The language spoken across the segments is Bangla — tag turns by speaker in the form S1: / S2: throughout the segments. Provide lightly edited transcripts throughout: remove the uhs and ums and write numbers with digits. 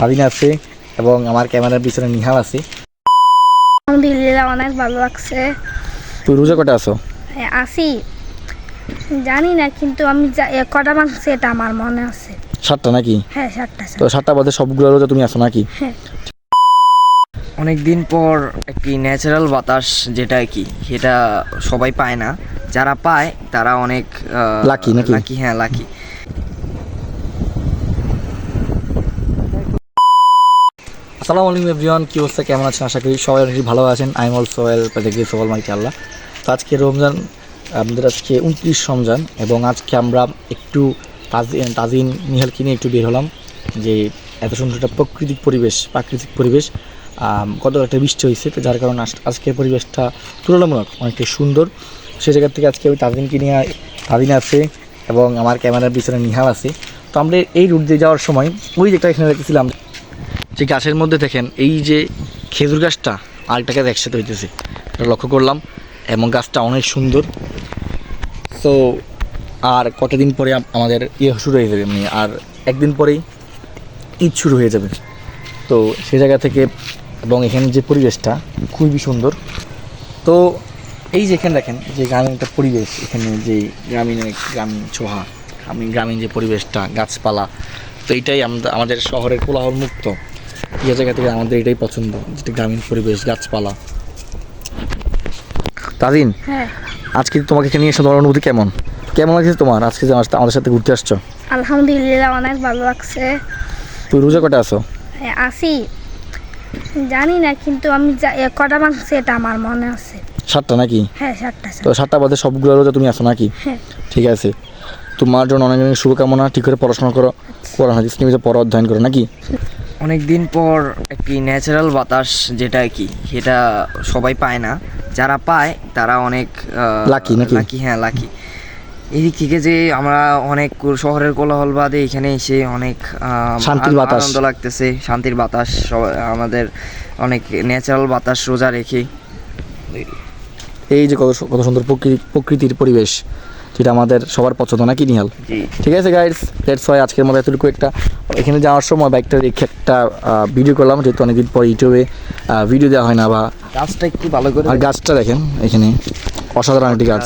S1: আবিনা আছে এবং আমার ক্যামেরার পিছনে নিহাল আছে।
S2: আলহামদুলিল্লাহ অনেক ভালো লাগছে।
S1: তুই রোজা কটা আছো?
S2: আসি জানি না, কিন্তু আমি কটা ভাঙছি এটা আমার মনে আছে।
S1: 7টা নাকি?
S2: হ্যাঁ 7টা।
S1: তো 7টা বাদে সবগুলো রোজা তুমি আছো নাকি?
S2: হ্যাঁ।
S3: অনেক দিন পর একটি ন্যাচারাল বাতাস, যেটা কি সেটা সবাই পায় না, যারা পায় তারা অনেক
S1: লাকি নাকি?
S3: লাকি, হ্যাঁ লাকি।
S1: আসসালামু আলাইকুম এভরিওয়ান, কি অবস্থা, কেমন আছেন? আশা করি সবাই অনেক ভালো আছেন। আই এম অলসো ওয়েল, সবাই মাশাআল্লাহ। তো আজকে রমজান, আমাদের আজকে 29 রমজান এবং আজকে আমরা একটু তাজিন নিহালকে নিয়ে একটু বের হলাম যে এত সুন্দর একটা প্রাকৃতিক পরিবেশ। কত একটা বৃষ্টি হয়েছে, তো যার কারণে আজকের পরিবেশটা তুলনামূলক অনেকটা সুন্দর। সেই জায়গা থেকে আজকে আমি তাজিনকে নিয়ে, তাজিন আছে এবং আমার ক্যামেরার পিছনে নিহাল আছে। তো আমরা এই রুট দিয়ে যাওয়ার সময় ওই যেটা এখানে রেখেছিলাম, যে গাছের মধ্যে দেখেন এই যে খেজুর গাছটা আরেকটা গাছ একসাথে হইতেছে, এটা লক্ষ্য করলাম এবং গাছটা অনেক সুন্দর। তো আর কতদিন দিন পরে আমাদের শুরু হয়ে যাবে, মানে আর একদিন পরেই ঈদ শুরু হয়ে যাবে। তো সে জায়গা থেকে এবং এখানে যে পরিবেশটা খুবই সুন্দর। তো এই যে এখানে দেখেন যে গ্রামীণ একটা পরিবেশ, এখানে যে গ্রামীণ ছোঁয়া, গ্রামীণ যে পরিবেশটা, গাছপালা, তো এইটাই আমাদের শহরের কোলাহল মুক্ত এই জায়গা থেকে আমাদের এটাই পছন্দ, যেটা গ্রামীণ পরিবেশ, গাছপালা। তাজিন,
S2: হ্যাঁ
S1: আজকে তোমাকে এখানে এসে তোমার অনুভূতি কেমন লাগছে তোমার আজকে যে আমাদের সাথে ঘুরতে আসছো?
S2: আলহামদুলিল্লাহ অনেক ভালো লাগছে।
S1: তুই রোজা কটা আছো?
S2: আসি জানি না, কিন্তু আমি কটা ভাঙছি এটা আমার মনে আছে।
S1: 7টা নাকি?
S2: হ্যাঁ 7টা।
S1: তো 7টা বাদে সবগুলো রোজা তুমি আছো নাকি?
S2: হ্যাঁ।
S1: ঠিক আছে, তোমার জন্য অনেক অনেক শুভকামনা। ঠিক করে পড়াশোনা করো, কোরআন হাদিস নিয়মিত পড়া অধ্যয়ন করো নাকি?
S3: অনেক দিন পর একটি ন্যাচারাল বাতাস, যেটা কি সেটা সবাই পায় না, যারা পায় তারা অনেক
S1: লাকি নাকি?
S3: লাকি, হ্যাঁ লাকি। এদিক থেকে যে আমরা অনেক শহরের কোলাহল বাদে এখানে এসে অনেক
S1: শান্তির বাতাস,
S3: আনন্দ লাগতেছে, শান্তির বাতাস। আমাদের অনেক ন্যাচারাল বাতাস রোজা রেখে
S1: এই যে কত সুন্দর প্রকৃতির পরিবেশ, যেটা আমাদের সবার পছন্দ নাকি নিহাল? ঠিক আছে গাইস, দ্যাটস ওয়াই আজকের মতো এতটুকু একটা এখানে যাওয়ার সময় বাইকটা রেখে একটা ভিডিও করলাম, যেহেতু অনেকদিন পর ইউটিউবে ভিডিও দেওয়া হয় না। বা
S3: গাছটা একটু ভালো করে,
S1: আর গাছটা দেখেন এখানে, অসাধারণ একটি গাছ,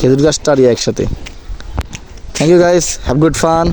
S1: খেজুর গাছটা আর একসাথে। Thank you guys, have good fun.